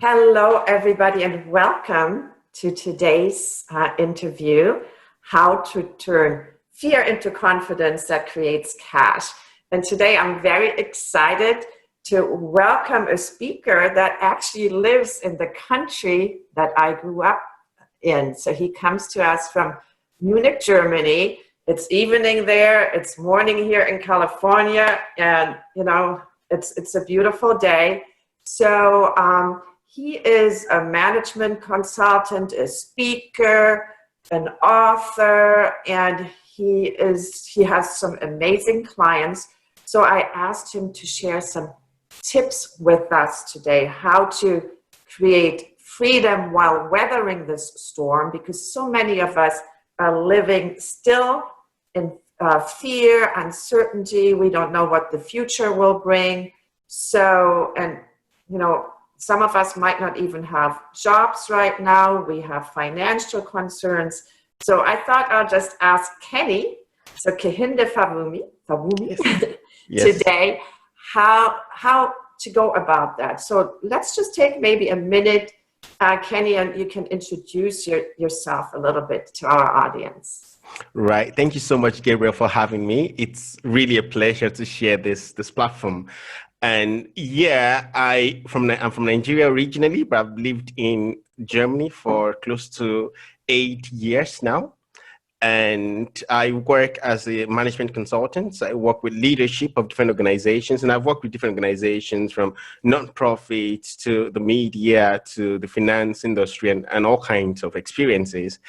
Hello, everybody, and welcome to today's interview, How to Turn Fear into Confidence That Creates Cash. And today I'm very excited to welcome a speaker that actually lives in the country that I grew up in. So he comes to us from Munich, Germany. It's evening there, it's morning here in California, and it's a beautiful day. So he is a management consultant, a speaker, an author, and he has some amazing clients. So I asked him to share some tips with us today, how to create freedom while weathering this storm, because so many of us are living still in fear, uncertainty. We don't know what the future will bring. So, some of us might not even have jobs right now. We have financial concerns. So I thought I'll just ask Kenny, so Kehinde Fawumi, Yes. today, how to go about that. So let's just take maybe a minute, Kenny, and you can introduce yourself a little bit to our audience. Right. Thank you so much, Gabriel, for having me. It's really a pleasure to share this platform. And yeah, I'm from Nigeria originally, but I've lived in Germany for close to 8 years now. And I work as a management consultant. So I work with leadership of different organizations, and I've worked with different organizations from non-profits to the media to the finance industry and all kinds of experiences.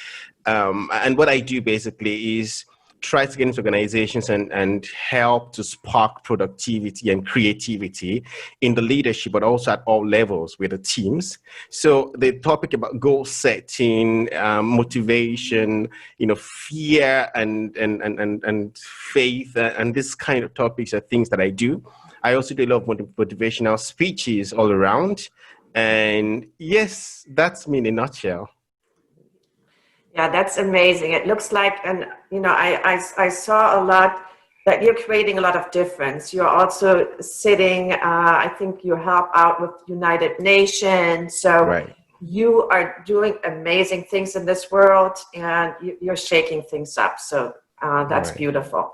And what I do basically is try to get into organizations and help to spark productivity and creativity in the leadership, but also at all levels with the teams. So the topic about goal setting, motivation, fear and faith, and this kind of topics are things that I do. I also do a lot of motivational speeches all around. And yes, that's me in a nutshell. Yeah, that's amazing. It looks like, and I saw a lot that you're creating a lot of difference. You're also sitting, I think you help out with United Nations. So Right. you are doing amazing things in this world, and you're shaking things up. So that's Right. beautiful.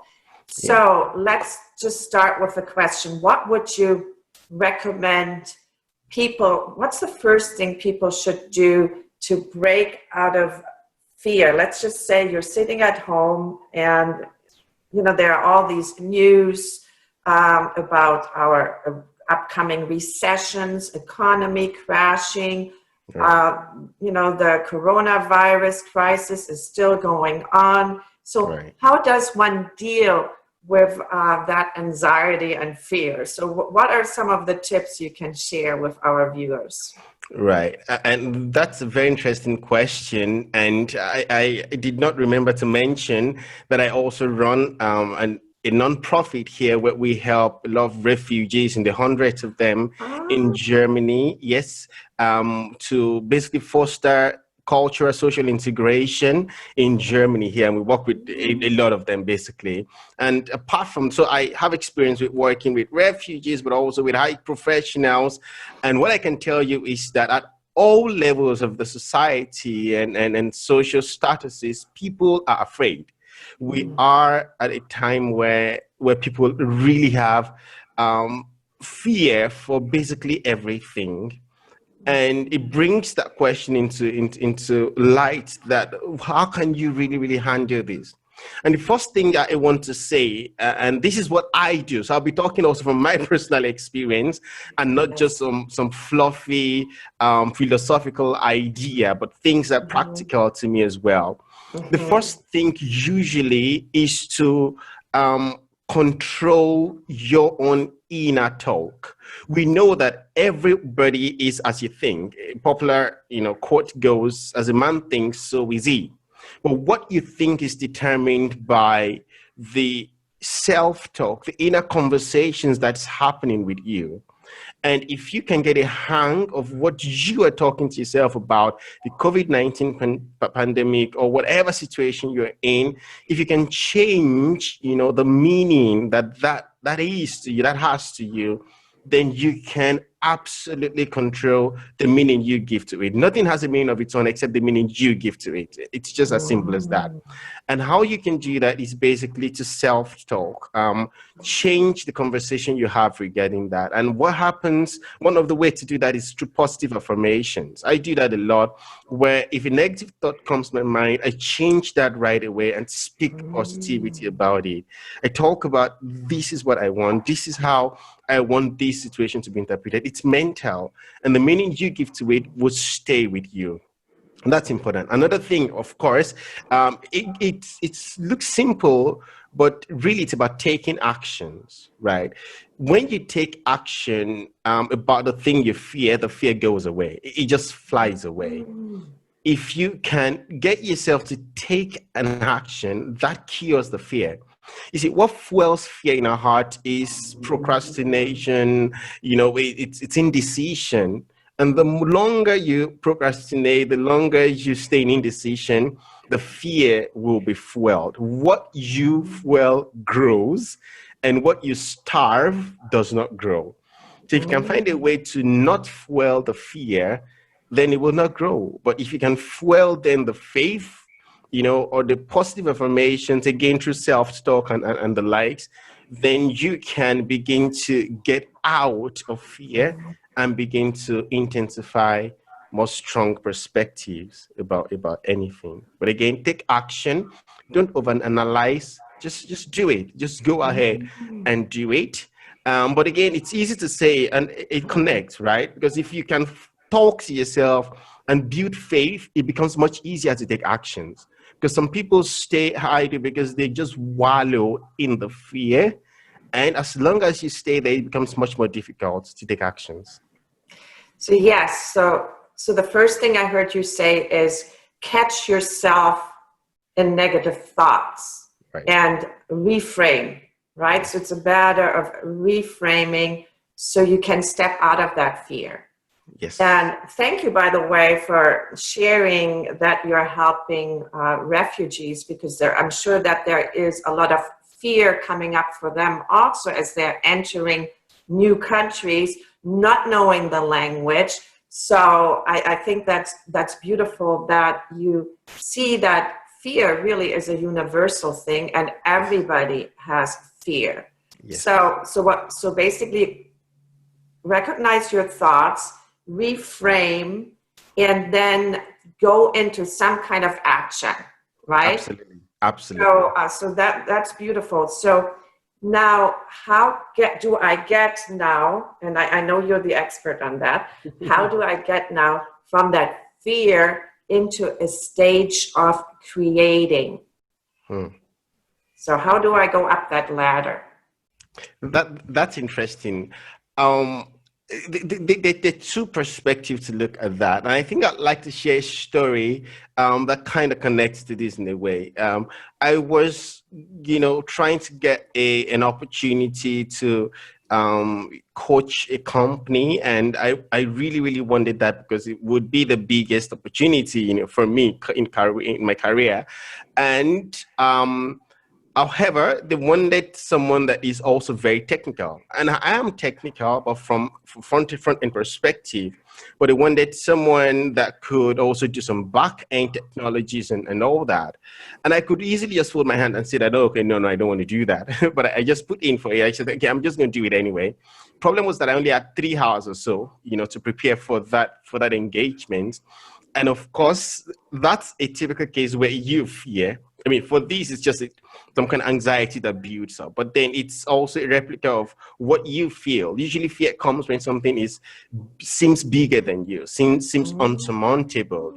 Yeah. So let's just start with a question. What would you recommend people, what's the first thing people should do to break out of fear? Let's just say you're sitting at home and there are all these news about our upcoming recessions, economy crashing. Right. The coronavirus crisis is still going on. So Right. how does one deal with that anxiety and fear? So what are some of the tips you can share with our viewers? Right. And that's a very interesting question. And I did not remember to mention that I also run a non-profit here where we help a lot of refugees, in the hundreds of them in Germany, yes, to basically foster cultural, social integration in Germany here. And we work with a lot of them basically. And apart from, so I have experience with working with refugees, but also with high professionals. And what I can tell you is that at all levels of the society and social statuses, people are afraid. We are at a time where people really have fear for basically everything. And it brings that question into light, that how can you really handle this? And the first thing that I want to say, and this is what I do, so I'll be talking also from my personal experience and not just some fluffy philosophical idea, but things that are practical to me as well. The first thing usually is to control your own inner talk. We know that everybody is as you think. A popular, quote goes, "As a man thinks, so is he." But what you think is determined by the self-talk, the inner conversations that's happening with you. And if you can get a hang of what you are talking to yourself about, the COVID-19 pandemic or whatever situation you're in, if you can change, the meaning that is to you, that has to you, then you can absolutely control the meaning you give to it. Nothing has a meaning of its own except the meaning you give to it. It's just as simple as that. And how you can do that is basically to self-talk, change the conversation you have regarding that. And what happens, one of the ways to do that is through positive affirmations. I do that a lot, where if a negative thought comes to my mind, I change that right away and speak positivity about it. I talk about, this is what I want, this is how I want this situation to be interpreted. It's mental, and the meaning you give to it will stay with you. And that's important. Another thing, of course, it looks simple, but really it's about taking actions, right? When you take action about the thing you fear, the fear goes away. It just flies away. If you can get yourself to take an action, that cures the fear. You see, what fuels fear in our heart is procrastination, it's indecision. And the longer you procrastinate, the longer you stay in indecision, the fear will be fueled. What you fuel grows, and what you starve does not grow. So if you can find a way to not fuel the fear, then it will not grow. But if you can fuel then the faith, or the positive affirmations, again, through self-talk and the likes, then you can begin to get out of fear and begin to intensify more strong perspectives about anything. But again, take action. Don't overanalyze. Just do it. Just go ahead and do it. But again, it's easy to say, and it connects, right? Because if you can talk to yourself and build faith, it becomes much easier to take actions. Because some people stay idle because they just wallow in the fear. And as long as you stay there, it becomes much more difficult to take actions. So yes, so the first thing I heard you say is catch yourself in negative thoughts, right, and reframe, right? So it's a matter of reframing so you can step out of that fear. Yes. And thank you, by the way, for sharing that you're helping refugees, because I'm sure that there is a lot of fear coming up for them also as they're entering new countries, not knowing the language. So I think that's beautiful that you see that fear really is a universal thing, and everybody has fear. Yes. So basically, recognize your thoughts, reframe, and then go into some kind of action, right? Absolutely. So that's beautiful. So now, how do I get now, and I know you're the expert on that, how do I get now from that fear into a stage of creating? So how do I go up that ladder? That's interesting. The two perspectives to look at that. And I think I'd like to share a story that kind of connects to this in a way. I was, trying to get an opportunity to coach a company, and I really, really wanted that because it would be the biggest opportunity, for me in my career. And however, they wanted someone that is also very technical. And I am technical, but from front-end perspective. But they wanted someone that could also do some back-end technologies and all that. And I could easily just fold my hand and say that, oh, okay, no, I don't want to do that. But I just put in for it. I said, okay, I'm just going to do it anyway. Problem was that I only had 3 hours or so, to prepare for that engagement. And of course, that's a typical case where you fear. I mean, for this, it's just some kind of anxiety that builds up. But then it's also a replica of what you feel. Usually fear comes when something seems bigger than you, seems unsurmountable.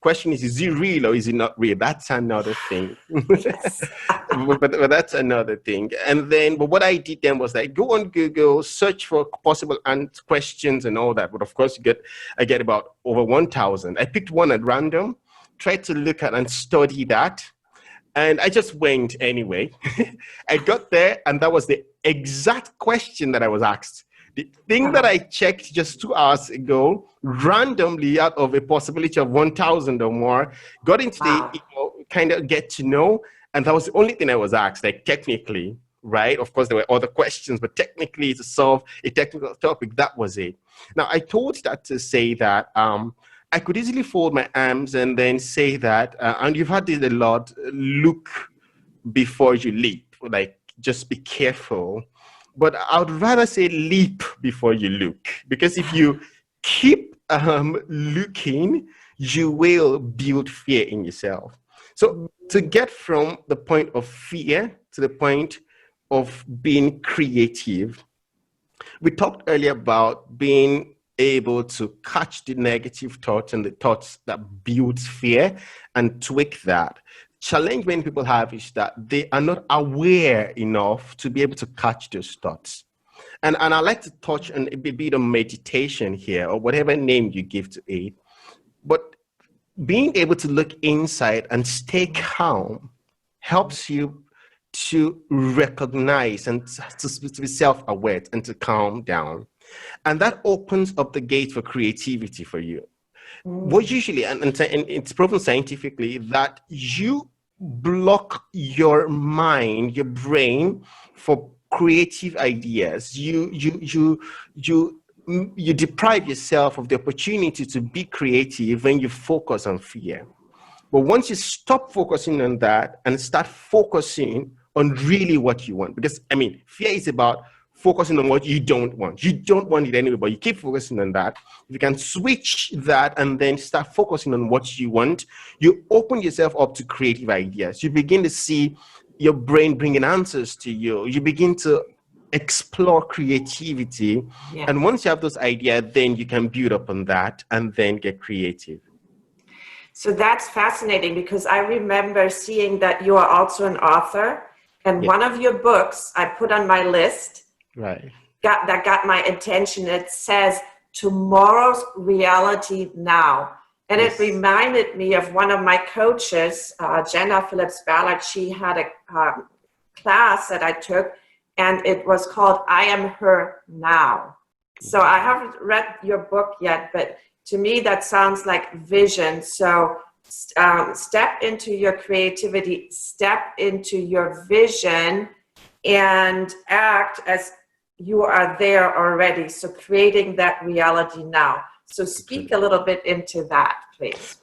Question is it real or is it not real? That's another thing. but that's another thing. And then, but what I did then was I go on Google, search for possible questions and all that. But of course, I get about over 1,000. I picked one at random, tried to look at and study that. And I just went anyway. I got there, and that was the exact question that I was asked. The thing that I checked just 2 hours ago, randomly out of a possibility of 1,000 or more, got into the kind of get to know, and that was the only thing I was asked, like technically. right? Of course, there were other questions, but technically to solve a technical topic, that was it. Now, I told that to say that I could easily fold my arms and then say that, and you've had this a lot, look before you leap, like just be careful. But I would rather say leap before you look, because if you keep looking, you will build fear in yourself. So to get from the point of fear to the point of being creative, we talked earlier about being able to catch the negative thoughts and the thoughts that builds fear and tweak that. Challenge many people have is that they are not aware enough to be able to catch those thoughts. And I like to touch on a bit of meditation here, or whatever name you give to it. But being able to look inside and stay calm helps you to recognize and to be self-aware and to calm down. And that opens up the gate for creativity for you. What usually, and it's proven scientifically, that you block your mind, your brain, for creative ideas. You deprive yourself of the opportunity to be creative when you focus on fear. But once you stop focusing on that and start focusing on really what you want, because fear is about focusing on what you don't want. You don't want it anyway, but you keep focusing on that. If you can switch that and then start focusing on what you want, you open yourself up to creative ideas. You begin to see your brain bringing answers to you. You begin to explore creativity. Yeah. And once you have those ideas, then you can build up on that and then get creative. So that's fascinating, because I remember seeing that you are also an author, and one of your books I put on my list, right, that got my attention. It says Tomorrow's Reality Now. And it reminded me of one of my coaches, Jenna Phillips Ballard. She had a class that I took, and it was called I Am Her Now. So I haven't read your book yet, but to me that sounds like vision. So step into your creativity, step into your vision, and act as you are there already. So creating that reality now. So speak a little bit into that, please.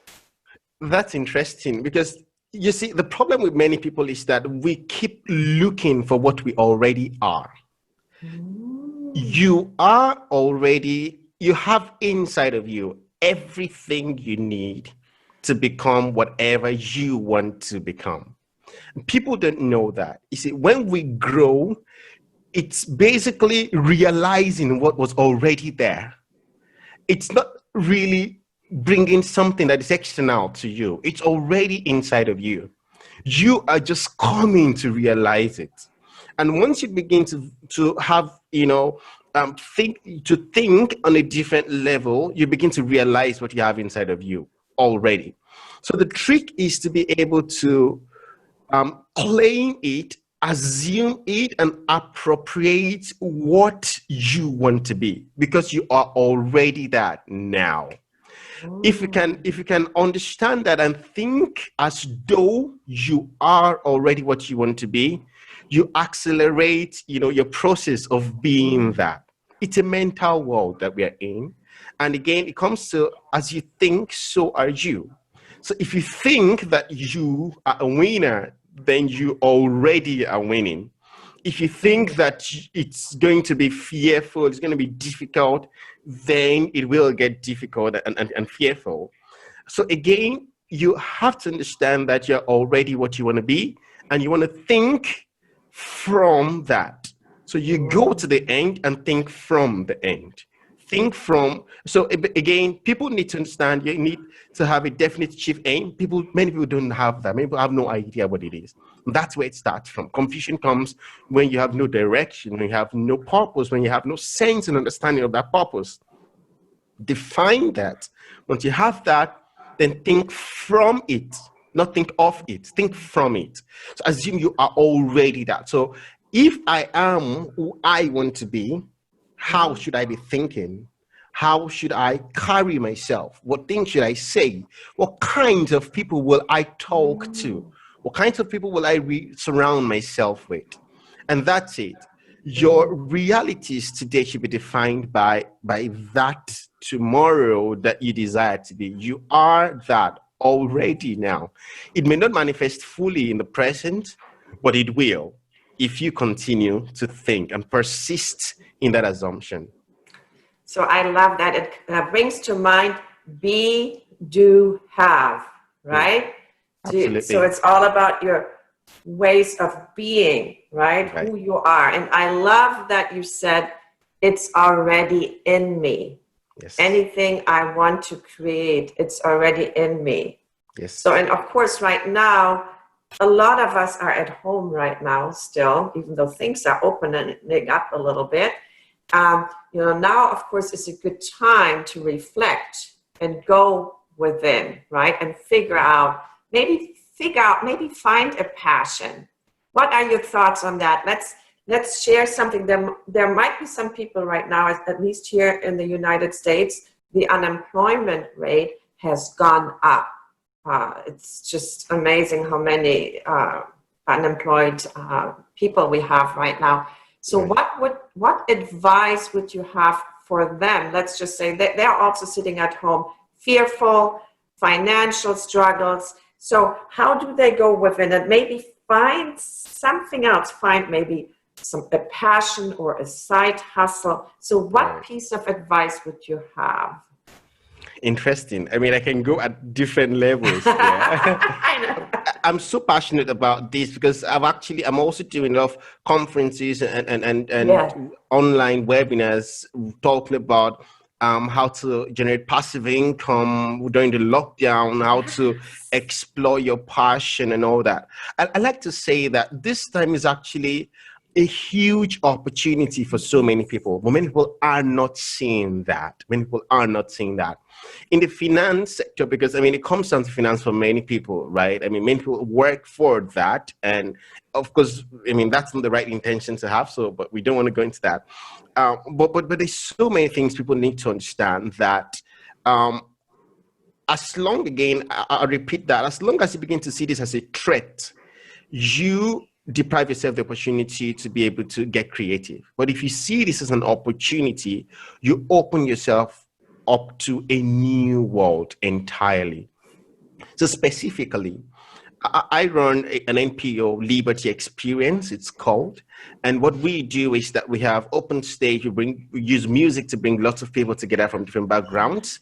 That's interesting, because you see, the problem with many people is that we keep looking for what we already are. You are already, you have inside of you everything you need to become whatever you want to become. People don't know that. You see, when we grow, it's basically realizing what was already there. It's not really bringing something that is external to you. It's already inside of you. You are just coming to realize it. And once you begin to have, think on a different level, you begin to realize what you have inside of you already. So the trick is to be able to claim it, assume it, and appropriate what you want to be, because you are already that now. If you can understand that and think as though you are already what you want to be, you accelerate, your process of being that. It's a mental world that we are in. And again, it comes to, as you think, so are you. So if you think that you are a winner, then you already are winning. If you think that it's going to be fearful, it's going to be difficult, then it will get difficult and fearful. So again, you have to understand that you're already what you want to be, and you want to think from that. So you go to the end and think from the end. Think from, so again, people need to understand you need to have a definite chief aim. Many people don't have that. Many people have no idea what it is. And that's where it starts from. Confusion comes when you have no direction, when you have no purpose, when you have no sense and understanding of that purpose. Define that. Once you have that, then think from it, not think of it, think from it. So assume you are already that. So if I am who I want to be, how should I be thinking? How should I carry myself? What things should I say? What kinds of people will I talk to? What kinds of people will I surround myself with? and that's it. Your realities today should be defined by that tomorrow that you desire to be. You are that already now. It may not manifest fully in the present, but it will if you continue to think and persist in that assumption. So I love that. It brings to mind be, do, have, right? So Absolutely. it's all about your ways of being, right? Right. Who you are. And I love that you said it's already in me. Yes. Anything I want to create, it's already in me. Yes. So, and of course, right now, a lot of us are at home right now still, even though things are opening up a little bit. Now, of course, is a good time to reflect and go within, right? And maybe find a passion. What are your thoughts on that? Let's share something. There might be some people right now, at least here in the United States, the unemployment rate has gone up. It's just amazing how many unemployed people we have right now. So what advice would you have for them? Let's just say that they're also sitting at home, fearful, financial struggles. So how do they go within it? Maybe find something else, find maybe a passion or a side hustle. So what piece of advice would you have? Interesting. I mean, I can go at different levels. Yeah. I know. I'm so passionate about this because I'm also doing a lot of conferences and online webinars talking about how to generate passive income during the lockdown, how to explore your passion and all that. I like to say that this time is actually a huge opportunity for so many people, but many people are not seeing that. Many people are not seeing that. In the finance sector, because I mean, it comes down to finance for many people, right? I mean, many people work for that. And of course, I mean, that's not the right intention to have. So, but we don't want to go into that. But there's so many things people need to understand that as long, again, I'll repeat that, as long as you begin to see this as a threat, you deprive yourself the opportunity to be able to get creative. But if you see this as an opportunity, you open yourself up to a new world entirely. So specifically, I run an NPO, Liberty Experience, it's called. And what we do is that we have open stage, we use music to bring lots of people together from different backgrounds.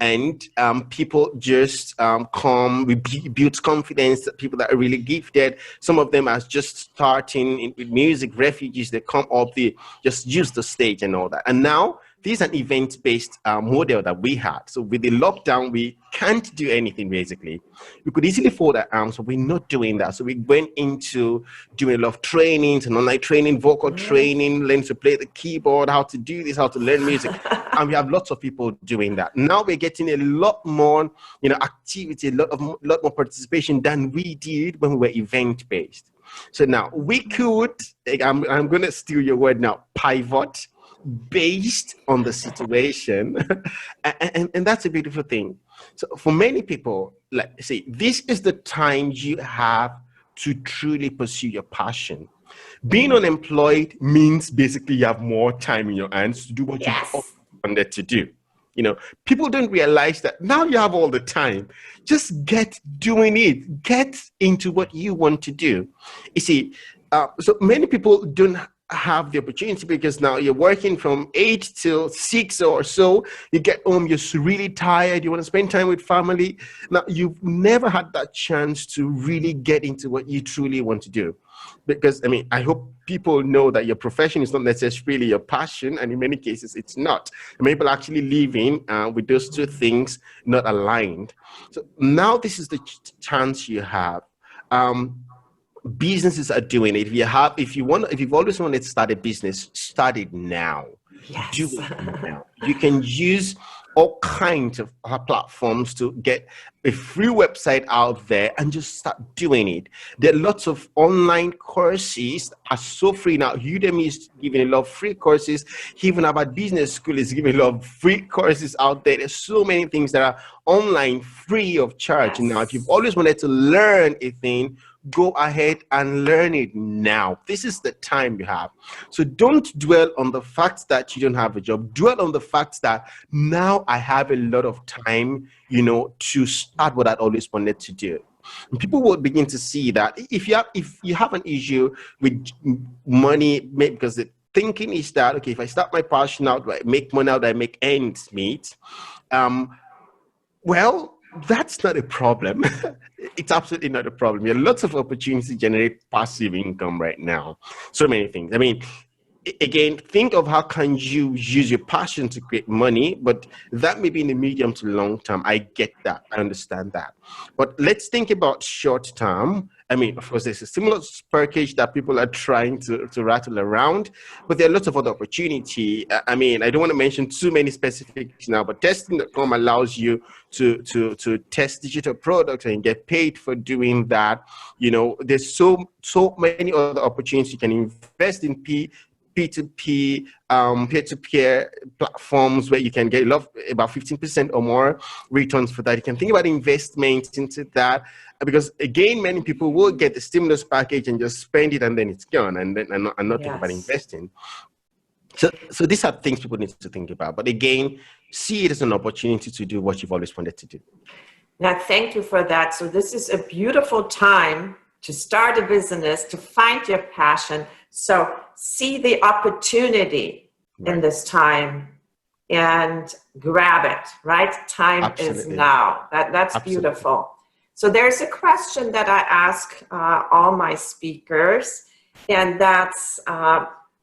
And people just come, we build confidence, that people that are really gifted. Some of them are just starting with music, refugees, they come up, they just use the stage and all that. And now, this is an event-based model that we had. So with the lockdown, we can't do anything, basically. We could easily fold our arms, but we're not doing that. So we went into doing a lot of trainings and online training, vocal training, learning to play the keyboard, how to do this, how to learn music. And we have lots of people doing that. Now we're getting a lot more, activity, a lot more participation than we did when we were event-based. So now we could, I'm going to steal your word now, pivot based on the situation. and that's a beautiful thing. So for many people, like say, this is the time you have to truly pursue your passion. Being unemployed means basically you have more time in your hands to do what you wanted to do. People don't realize that now you have all the time. Just get doing it. Get into what you want to do. You see, so many people don't have the opportunity because now you're working from 8 till 6 or so. You get home, you're really tired. You want to spend time with family. Now, you've never had that chance to really get into what you truly want to do. Because, I mean, I hope people know that your profession is not necessarily your passion, and in many cases, it's not. And people are actually living with those two things not aligned. So now this is the chance you have. Businesses are doing it. If you've always wanted to start a business, start it now. Yes. Do it now. You can use all kinds of platforms to get a free website out there and just start doing it. There are lots of online courses that are so free now. Udemy is giving a lot of free courses. Even about business school is giving a lot of free courses out there. There's so many things that are online free of charge. Now, if you've always wanted to learn a thing, go ahead and learn it now. This is the time you have. So don't dwell on the fact that you don't have a job. Dwell on the fact that now I have a lot of time, to start what I'd always wanted to do. And people will begin to see that if you have an issue with money, because the thinking is that, okay, if I start my passion out, do I make money out, do I make ends meet? Well, that's not a problem. It's absolutely not a problem. There are lots of opportunities to generate passive income right now. So many things. I mean, again, think of how can you use your passion to create money, but that may be in the medium to long term. I get that. I understand that. But let's think about short term. I mean, of course, there's a stimulus package that people are trying to rattle around, but there are lots of other opportunity. I mean, I don't want to mention too many specifics now, but testing.com allows you to test digital products and get paid for doing that. There's so many other opportunities. You can invest in P2P, peer-to-peer platforms where you can get about 15% or more returns for that. You can think about investments into that, because again, many people will get the stimulus package and just spend it and then it's gone, and not think about investing. So these are things people need to think about. But again, see it as an opportunity to do what you've always wanted to do. Now, thank you for that. So this is a beautiful time to start a business, to find your passion. So see the opportunity in this time and grab it, right? Time Absolutely. Is now. That's Absolutely. Beautiful. So there's a question that I ask all my speakers, and that's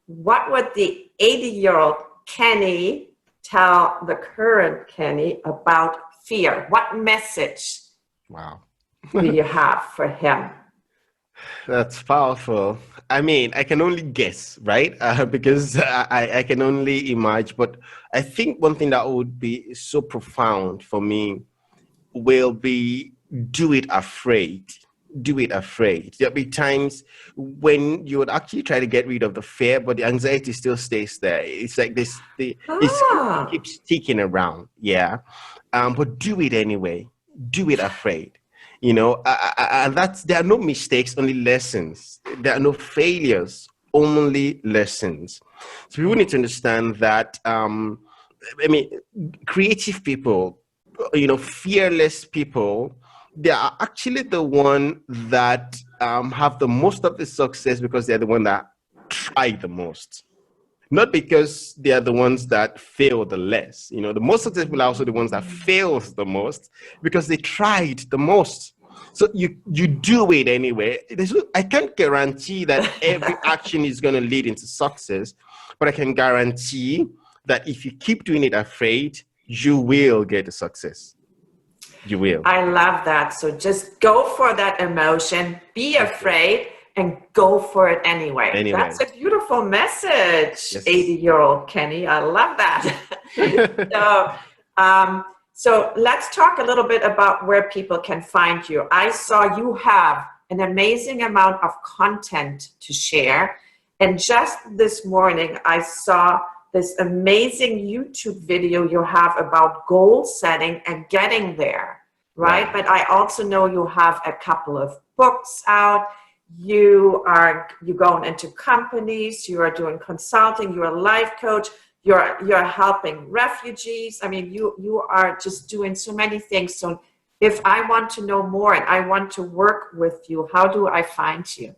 what would the 80-year-old Kenny tell the current Kenny about fear? What message do you have for him? That's powerful. I mean, I can only guess, right? Because I can only imagine. But I think one thing that would be so profound for me will be do it afraid. Do it afraid. There'll be times when you would actually try to get rid of the fear, but the anxiety still stays there. It's like this, it keeps sticking around. Yeah. But do it anyway. Do it afraid. And there are no mistakes, only lessons. There are no failures, only lessons. So we need to understand that, creative people, fearless people, they are actually the one that have the most of the success because they're the one that try the most. Not because they are the ones that fail the less. The most successful are also the ones that fails the most because they tried the most. So you do it anyway. I can't guarantee that every action is going to lead into success, but I can guarantee that if you keep doing it afraid, you will get a success. You will. I love that. So just go for that emotion, be afraid, and go for it anyway. That's a beautiful message, 80-year-old Kenny. I love that. So let's talk a little bit about where people can find you. I saw you have an amazing amount of content to share. And just this morning, I saw this amazing YouTube video you have about goal setting and getting there, right? But I also know you have a couple of books out. You're going into companies, you are doing consulting, you're a life coach, you're helping refugees. I mean, you are just doing so many things. So if I want to know more and I want to work with you, how do I find you?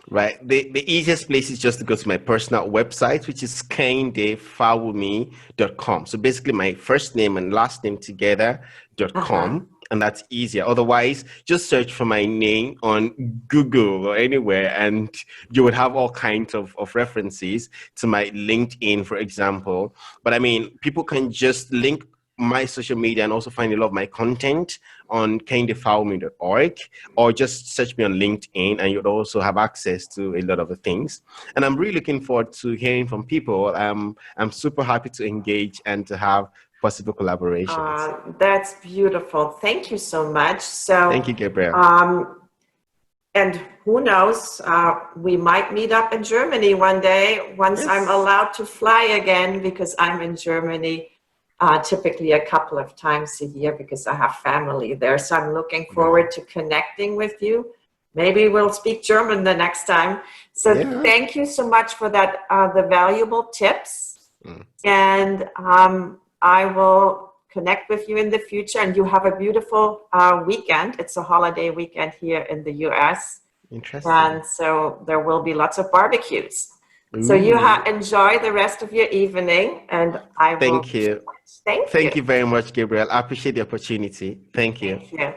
Right. The easiest place is just to go to my personal website, which is KehindeFawumi.com. So basically my first name and last name together.com. And that's easier. Otherwise, just search for my name on Google or anywhere, and you would have all kinds of references to my LinkedIn, for example. But I mean, people can just link my social media and also find a lot of my content on KehindeFawumi.org, or just search me on LinkedIn and you'd also have access to a lot of the things. And I'm really looking forward to hearing from people. I'm super happy to engage and to have possible collaborations. That's beautiful. Thank you so much. So thank you, Gabriel. And who knows, we might meet up in Germany one day once I'm allowed to fly again, because I'm in Germany typically a couple of times a year because I have family there. So I'm looking forward to connecting with you. maybe we'll speak German the next time. So Yeah. thank you so much for that, the valuable tips. And I will connect with you in the future, and you have a beautiful weekend. It's a holiday weekend here in the US. Interesting. And so there will be lots of barbecues. So you enjoy the rest of your evening, and I will. Thank you. Thank you. Thank you very much, Gabriel. I appreciate the opportunity. Thank you. Thank you.